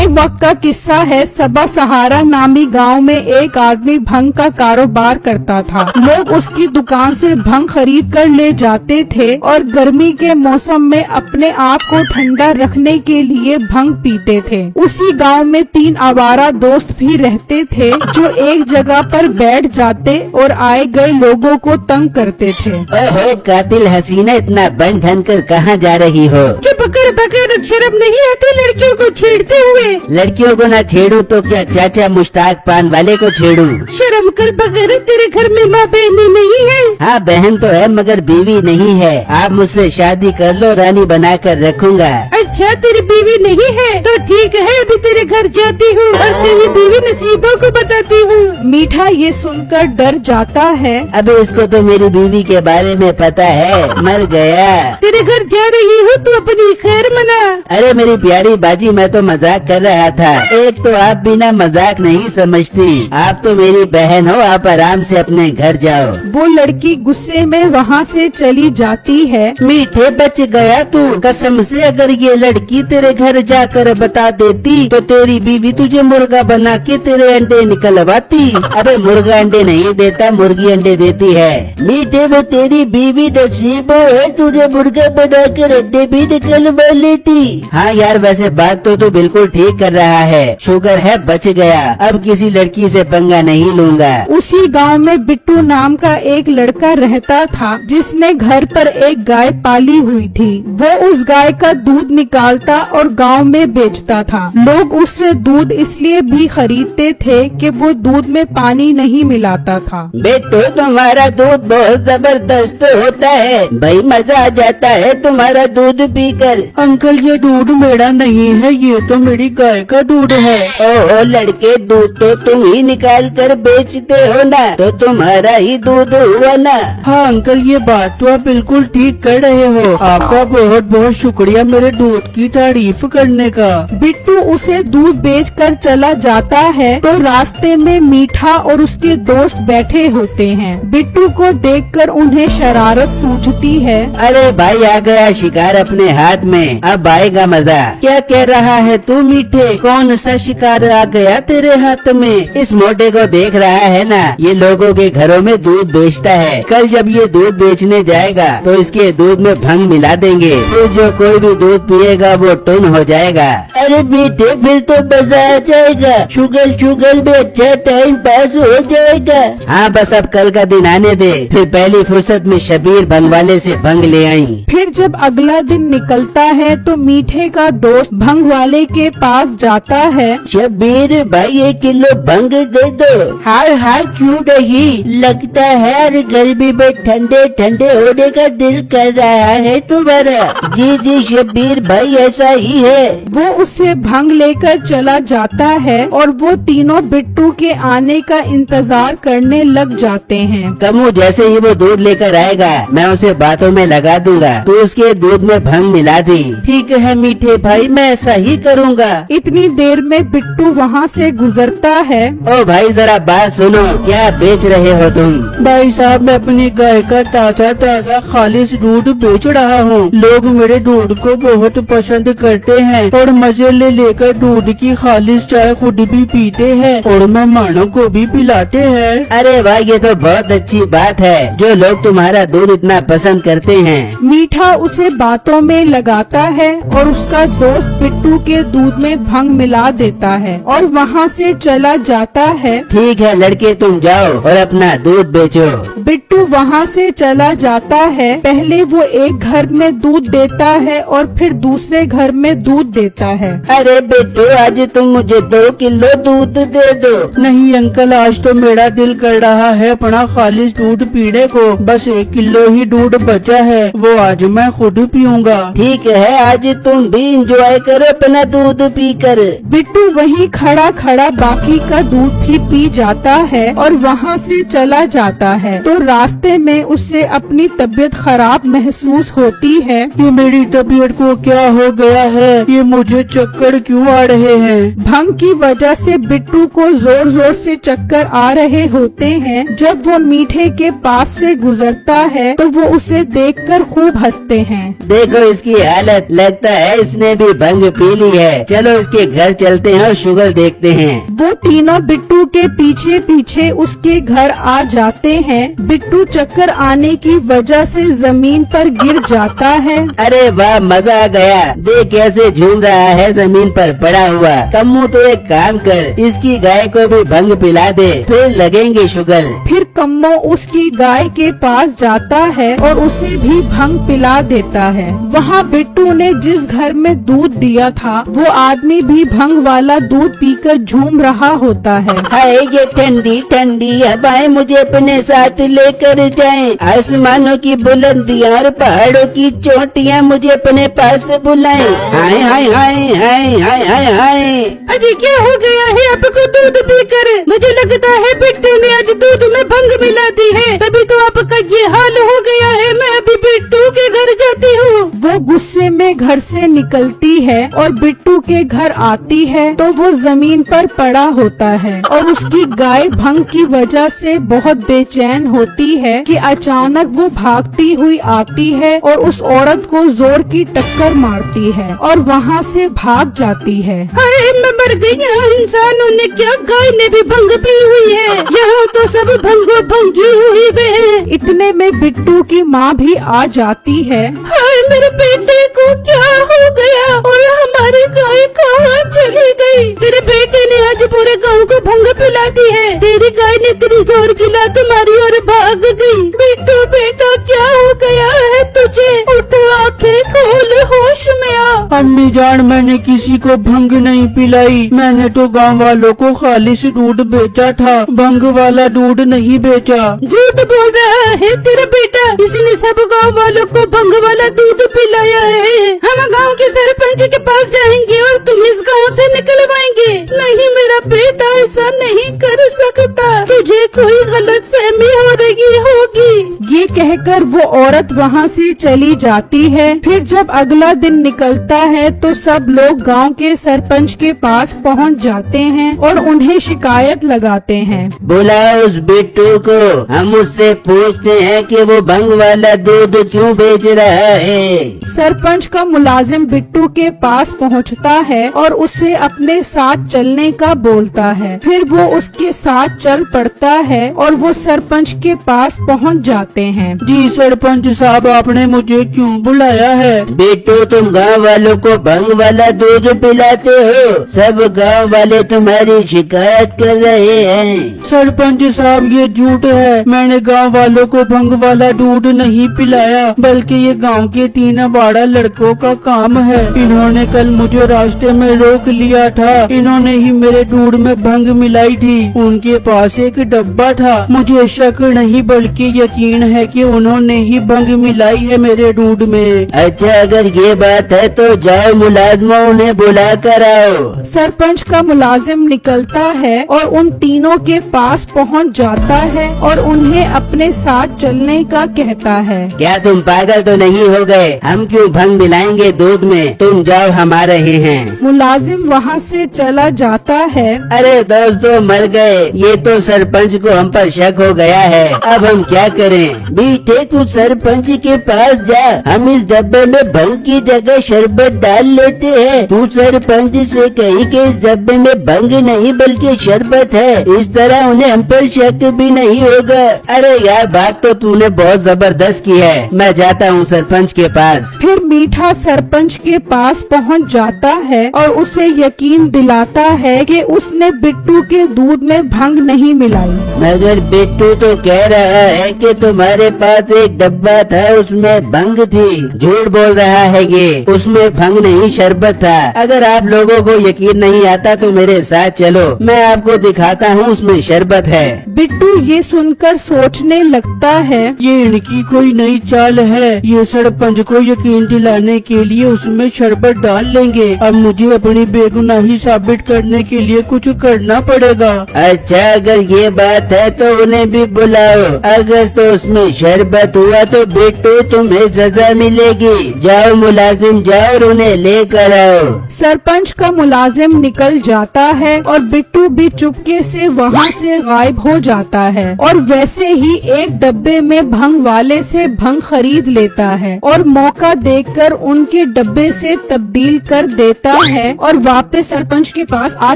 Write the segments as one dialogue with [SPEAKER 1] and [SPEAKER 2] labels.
[SPEAKER 1] एक वक्त का किस्सा है। सबा सहारा नामी गांव में एक आदमी भंग का कारोबार करता था। लोग उसकी दुकान से भंग खरीद कर ले जाते थे और गर्मी के मौसम में अपने आप को ठंडा रखने के लिए भंग पीते थे। उसी गांव में 3 आवारा दोस्त भी रहते थे जो एक जगह पर बैठ जाते और आए गए लोगों को तंग करते थे।
[SPEAKER 2] ओहो कातिल हसीना, इतना बन ठन कर कहाँ जा रही हो?
[SPEAKER 3] बकर बकर शर्म नहीं आती लड़कियों को छेड़ते हुए?
[SPEAKER 2] लड़कियों को ना छेड़ू तो क्या चाचा मुश्ताक पान वाले को छेड़ू?
[SPEAKER 3] शर्म कर बकर, तेरे घर में माँ बहन नहीं है?
[SPEAKER 2] हाँ बहन तो है मगर बीवी नहीं है। आप मुझसे शादी कर लो, रानी बना कर रखूंगा।
[SPEAKER 3] अच्छा तेरी बीवी नहीं है तो ठीक है, अभी तेरे घर जाती हूँ और तेरी बीवी नसीबों को बताती हूँ।
[SPEAKER 1] मीठा ये सुनकर डर जाता है।
[SPEAKER 2] अबे इसको तो मेरी बीवी के बारे में पता है, मर गया।
[SPEAKER 3] तेरे घर जा रही हूँ तो अपनी खैर मना।
[SPEAKER 2] अरे मेरी प्यारी बाजी, मैं तो मजाक कर रहा था। एक तो आप बिना मजाक नहीं समझती, आप तो मेरी बहन हो, आप आराम से अपने घर जाओ।
[SPEAKER 1] वो लड़की गुस्से में वहाँ से चली जाती है।
[SPEAKER 2] मीठे बच गया तू, कसम से अगर ये लड़की तेरे घर जाकर बता देती तो तेरी बीवी तुझे मुर्गा बना के तेरे अंडे निकलवाती। अबे मुर्गा अंडे नहीं देता, मुर्गी अंडे देती है। मीठे वो तेरी बीवी नसीबो है, तुझे मुर्गा बना कर अंडे भी निकलवा लेती। हाँ यार वैसे बात तो तू बिल्कुल ठीक कर रहा है, शुक्र है बच गया, अब किसी लड़की से पंगा नहीं लूंगा।
[SPEAKER 1] उसी गांव में बिट्टू नाम का एक लड़का रहता था जिसने घर पर एक गाय पाली हुई थी। वो उस गाय का दूध निकालता और गांव में बेचता था। लोग उससे दूध इसलिए भी खरीदते थे कि वो दूध में पानी नहीं मिलाता था।
[SPEAKER 2] बेटो तुम्हारा दूध बहुत जबरदस्त होता है, भाई मजा आ जाता है तुम्हारा दूध पीकर।
[SPEAKER 3] अंकल ये दूध मेरा नहीं है, ये तो मेरी गाय का दूध है।
[SPEAKER 2] ओहो लड़के, दूध तो तुम ही निकाल कर बेचते हो ना, तो तुम्हारा ही दूध हुआ ना।
[SPEAKER 3] हाँ अंकल ये बात तो आप बिल्कुल ठीक कर रहे हो, आपका बहुत बहुत शुक्रिया मेरे दूध की तारीफ करने का।
[SPEAKER 1] बिट्टू उसे दूध बेचकर चला जाता है तो रास्ते में मीठा और उसके दोस्त बैठे होते हैं। बिट्टू को देखकर उन्हें शरारत सूझती है।
[SPEAKER 2] अरे भाई आ गया शिकार अपने हाथ में, अब आएगा मजा। क्या कह रहा है तू मीठे, कौन सा शिकार आ गया तेरे हाथ में? इस मोटे को देख रहा है ना, ये लोगों के घरों में दूध बेचता है। कल जब ये दूध बेचने जाएगा तो इसके दूध में भंग मिला देंगे, फिर जो कोई भी दूध पिएगा वो टुन हो जाएगा। अरे बेटे फिर तो मजा आ जाएगा, शुगर शुगर में अच्छा टाइम पास हो जाएगा। हाँ बस अब कल का दिन आने दे, फिर पहली फुर्सत में शबीर भंग वाले से भंग ले आई।
[SPEAKER 1] फिर जब अगला दिन निकलता है तो मीठे का दोस्त भंग वाले के पास जाता है।
[SPEAKER 2] शबीर भाई 1 किलो भंग दे दो। हाँ क्यों नहीं, लगता है अरे गर्मी में ठंडे ठंडे होने का दिल कर रहा है तुम्हारा। जी शबीर भाई ऐसा ही है।
[SPEAKER 1] वो उससे भंग लेकर चला जाता है और वो तीनों बिट्टू के आने का इंतजार करने लग जाते हैं।
[SPEAKER 2] कमू जैसे ही वो दूध लेकर आएगा मैं उसे बातों में लगा दूंगा, तो उसके दूध में भंग मिला दी।
[SPEAKER 3] ठीक है मीठे भाई, मैं ऐसा ही करूँगा।
[SPEAKER 1] इतनी देर में बिट्टू वहाँ से गुजरता है।
[SPEAKER 2] ओ भाई जरा बात सुनो, क्या बेच रहे हो तुम?
[SPEAKER 3] भाई साहब मैं अपनी गाय का ताजा खालिश दूध बेच रहा हूँ। लोग मेरे दूध को बहुत पसंद करते हैं और मजे ले लेकर दूध की खालिश चाय खुद भी पीते हैं और मेहमानों को भी पिलाते हैं।
[SPEAKER 2] अरे भाई ये तो बहुत अच्छी बात है, जो लोग तुम्हारा दूध इतना पसंद करते हैं।
[SPEAKER 1] मीठा उसे बातों में लगाता है और उसका दोस्त बिट्टू के दूध में भंग मिला देता है और वहाँ से चला जाता है।
[SPEAKER 2] ठीक है लड़के तुम जाओ और अपना दूध बेचो।
[SPEAKER 1] बिट्टू वहाँ से चला जाता है। पहले वो एक घर में दूध देता है और फिर दूसरे घर में दूध देता है।
[SPEAKER 2] अरे बेटो आज तुम मुझे 2 किलो दूध दे दो।
[SPEAKER 3] नहीं अंकल, आज तो मेरा दिल कर रहा है अपना खालिश दूध पीने को। बस 1 किलो ही दूध बचा है, वो आज मैं खुद पीऊँगा।
[SPEAKER 2] ठीक है आज तुम भी इंजॉय करो अपना दूध पीकर।
[SPEAKER 1] बिट्टू वहीं खड़ा खड़ा बाकी का दूध भी पी जाता है और वहाँ से चला जाता है। तो रास्ते में उससे अपनी तबीयत खराब महसूस होती है।
[SPEAKER 3] ये मेरी तबीयत को क्या हो गया है, ये मुझे चक्कर क्यों आ रहे हैं?
[SPEAKER 1] भंग की वजह से बिट्टू को जोर जोर से चक्कर आ रहे होते हैं। जब वो मीठे के पास से गुजरता है तो वो उसे देखकर खूब हंसते हैं।
[SPEAKER 2] देखो इसकी हालत, लगता है इसने भी भंग पी ली है। चलो इसके घर चलते हैं और शुगर देखते हैं।
[SPEAKER 1] वो तीनों बिट्टू के पीछे पीछे उसके घर आ जाते हैं। बिट्टू चक्कर आने की वजह से जमीन पर गिर जाता है।
[SPEAKER 2] अरे वाह, मजा आ गया। देख कैसे झूम रहा है जमीन पर पड़ा हुआ। कम्मू तो एक काम कर, इसकी गाय को भी भंग पिला दे, फिर लगेंगे शुगर।
[SPEAKER 1] फिर कम्मो उसकी गाय के पास जाता है और उसे भी भंग पिला देता है। वहाँ बिट्टू ने जिस घर में दूध दिया था वो आदमी भी भंग वाला दूध पीकर झूम रहा होता है।
[SPEAKER 2] हाय ये ठंडी ठंडी हवाएं मुझे अपने साथ लेकर जाएं। आसमानों की बुलंदियां और पहाड़ों की चोटियां मुझे अपने पास बुलाएं। हाय हाय हाय हाय हाय हाय हाय।
[SPEAKER 3] अजी क्या हो गया है आपको दूध पीकर? मुझे लगता है बिट्टू ने आज दूध में भंग मिला दी है, तभी तो आपका ये हाल हो गया है। मैं अभी बिट्टू के घर जाती हूँ।
[SPEAKER 1] वो गुस्से में घर से निकलती है और बिट्टू के घर आती है तो वो जमीन पर पड़ा होता है और उसकी गाय भंग की वजह से बहुत बेचैन होती है कि अचानक वो भागती हुई आती है और उस औरत को जोर की टक्कर मारती है और वहाँ से भाग जाती है।
[SPEAKER 3] हाय मैं मर गई। यहाँ इंसानों ने क्या, गाय ने भी भंग पी हुई है। यहाँ तो सब भंगो भंगी हुई वे हैं।
[SPEAKER 1] इतने में बिट्टू की माँ भी आ जाती है।
[SPEAKER 3] हाय मेरे बेटे को क्या हो गया और हमारी गाय कहाँ चली गई? तेरे बेटे ने आज पूरे गांव को भंग पिला दी है। तेरी गाय ने तेरी जोर की लात मारी और भाग गई। बिट्टू बेटा क्या हो गया है तुझे? उठ आंखें खोल, होश में आ। अम्मी जान, मैंने किसी को भंग नहीं पिलाई। मैंने तो गांव वालों को खालिश दूध बेचा था, भंग वाला दूध नहीं बेचा। झूठ बोल रहा है तेरा बेटा। इसने सब गांव वालों को भंग वाला दूध पिलाया है। हम गांव के सरपंच के पास जाएंगे और तुम इस गांव से निकलवाएंगे। नहीं मेरा बेटा ऐसा नहीं कर सकता। तुझे कोई गलत फहमी हो रही होगी।
[SPEAKER 1] ये कहकर वो औरत वहाँ से चली जाती है। फिर जब अगला दिन निकलता है तो सब लोग गांव के सरपंच के पास पहुँच जाते हैं और उन्हें शिकायत लगाते हैं।
[SPEAKER 2] बुलाओ उस बिट्टू को, हम उससे पूछते हैं कि वो भंग वाला दूध क्यों बेच रहा है।
[SPEAKER 1] सरपंच का मुलाजिम बिट्टू के पास पहुंचता है और उसे अपने साथ चलने का बोलता है। फिर वो उसके साथ चल पड़ता है और वो सरपंच के पास पहुंच जाते हैं।
[SPEAKER 3] जी सरपंच साहब, आपने मुझे क्यों बुलाया है?
[SPEAKER 2] बिट्टू, तुम गांव वालों को भंग वाला दूध पिलाते हो। सब गांव वाले तुम्हारी शिकायत कर रहे हैं।
[SPEAKER 3] सरपंच साहब ये झूठ है। मैंने गांव वालों को भंग वाला दूध नहीं पिलाया, बल्कि ये गांव के 3 अवारा लड़कों का काम है। इन्होंने कल मुझे रास्ते में रोक लिया था। इन्होंने ही मेरे दूध में भंग मिलाई थी। उनके पास एक डब्बा था। मुझे शक नहीं बल्कि यकीन है कि उन्होंने ही भंग मिलाई है मेरे दूध में।
[SPEAKER 2] अच्छा, अगर ये बात है तो जाओ मुलाजमा उन्हें बुला कर आओ।
[SPEAKER 1] सरपंच का मुलाजिम निकलता है और उन तीनों के पास पहुंच जाता है और उन्हें अपने साथ चलने का कहता है।
[SPEAKER 2] क्या तुम पागल तो नहीं हो गए? हम क्यों भंग मिलाएंगे दूध में? तुम जाओ, हम आ रहे हैं।
[SPEAKER 1] मुलाजिम वहाँ से चला जाता है।
[SPEAKER 2] अरे दोस्तों, मर गए। ये तो सरपंच को हम पर शक हो गया है। अब हम क्या करें? बीटे तू सरपंच के पास जा। हम इस डब्बे में भंग की जगह शरबत डाल लेते हैं। तू सरपंच से कही कि इस डब्बे में भंग नहीं बल्कि शरबत है। इस तरह उन्हें हम पर शक भी नहीं होगा। अरे यार, बात तो तूने बहुत जबरदस्त की है। मैं जाता हूँ सरपंच के पास।
[SPEAKER 1] फिर मीठा सरपंच के पास पहुंच जाता है और उसे यकीन दिलाता है कि उसने बिट्टू के दूध में भंग नहीं मिलाई।
[SPEAKER 2] मगर बिट्टू तो कह रहा है कि तुम्हारे पास एक डब्बा था, उसमें भंग थी। झूठ बोल रहा है ये, उसमें भंग नहीं शरबत था। अगर आप लोगों को यकीन नहीं आता तो मेरे साथ चलो, मैं आपको दिखाता हूँ उसमें शरबत है।
[SPEAKER 1] बिट्टू ये सुनकर सोचने लगता है।
[SPEAKER 3] ये इनकी कोई नई चाल है। ये सरपंच को यकीन दिलाने के लिए उसमें शरबत डाल लेंगे। अब मुझे अपनी बेगुनाही साबित करने के लिए कुछ करना पड़ेगा।
[SPEAKER 2] अच्छा, अगर ये बात है तो उन्हें भी बुलाओ। अगर तो उसमें इसमें शरबत हुआ तो बिट्टू तुम्हें सजा मिलेगी। जाओ मुलाजिम जाओ और उन्हें लेकर आओ।
[SPEAKER 1] सरपंच का मुलाजिम निकल जाता है और बिट्टू भी चुपके से वहाँ से गायब हो जाता है और वैसे ही एक डब्बे में भंग वाले से भंग खरीद लेता है और मौका देखकर उनके डब्बे से तब्दील कर देता है और वापस सरपंच के पास आ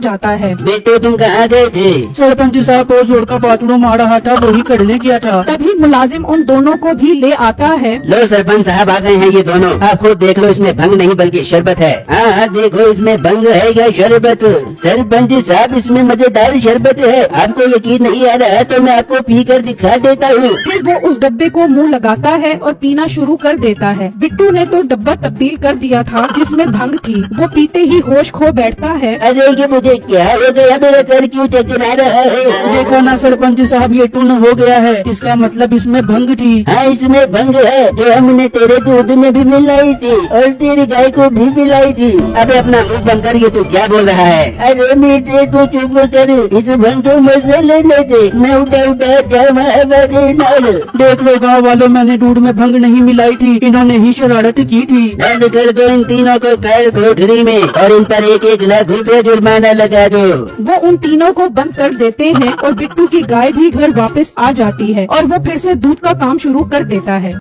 [SPEAKER 1] जाता है।
[SPEAKER 2] बिट्टू तुम कहाँ गए थे?
[SPEAKER 3] सरपंच साहब को जोड़ का बाथरूम आ रहा था, वही करने गया था।
[SPEAKER 1] तभी मुलाजिम उन दोनों को भी ले आता है।
[SPEAKER 2] लो सरपंच साहब आ गए हैं ये दोनों। आप खुद देख लो, इसमें भंग नहीं बल्कि शरबत है। हाँ देखो इसमें भंग है या शरबत? सरपंच साहब इसमें मजेदार शरबत है। आपको यकीन नहीं आ रहा तो मैं आपको पी कर दिखा देता हूँ।
[SPEAKER 1] फिर वो उस डब्बे को मुंह लगाता है और पीना शुरू कर देता है। बिट्टू ने तो डब्बा तब्दील कर दिया था जिसमें भंग थी। वो पीते ही होश खो बैठता है।
[SPEAKER 2] अरे ये मुझे क्या हो गया? मेरा सर क्यों चकरा रहा है?
[SPEAKER 3] देखो ना सरपंच साहब, ये टून हो गया है। इसका मतलब इसमें भंग थी।
[SPEAKER 2] हाँ इसमें भंग है जो हमने तेरे दूध में भी मिलाई थी और तेरी गाय को भी मिलाई थी। अबे अपना मुंह बंद कर, ये तू क्या बोल रहा है? अरे मीठे तू चुप कर, इस भंग को मजे लेने दे। मैं उठा जाऊँ
[SPEAKER 3] देख लो गाँव वालों, मैंने दूध में भंग नहीं मिलाई थी, इन्होंने ही शरारत की थी।
[SPEAKER 2] बंद कर दो इन तीनों को कैद कोठरी में और इन पर 1-1 लाख रुपए जुर्माना लगा दो।
[SPEAKER 1] वो उन तीनों को बंद कर देते हैं और बिट्टू की गाय भी घर वापस आ जाती है और वो फिर से दूध का काम शुरू कर देता है।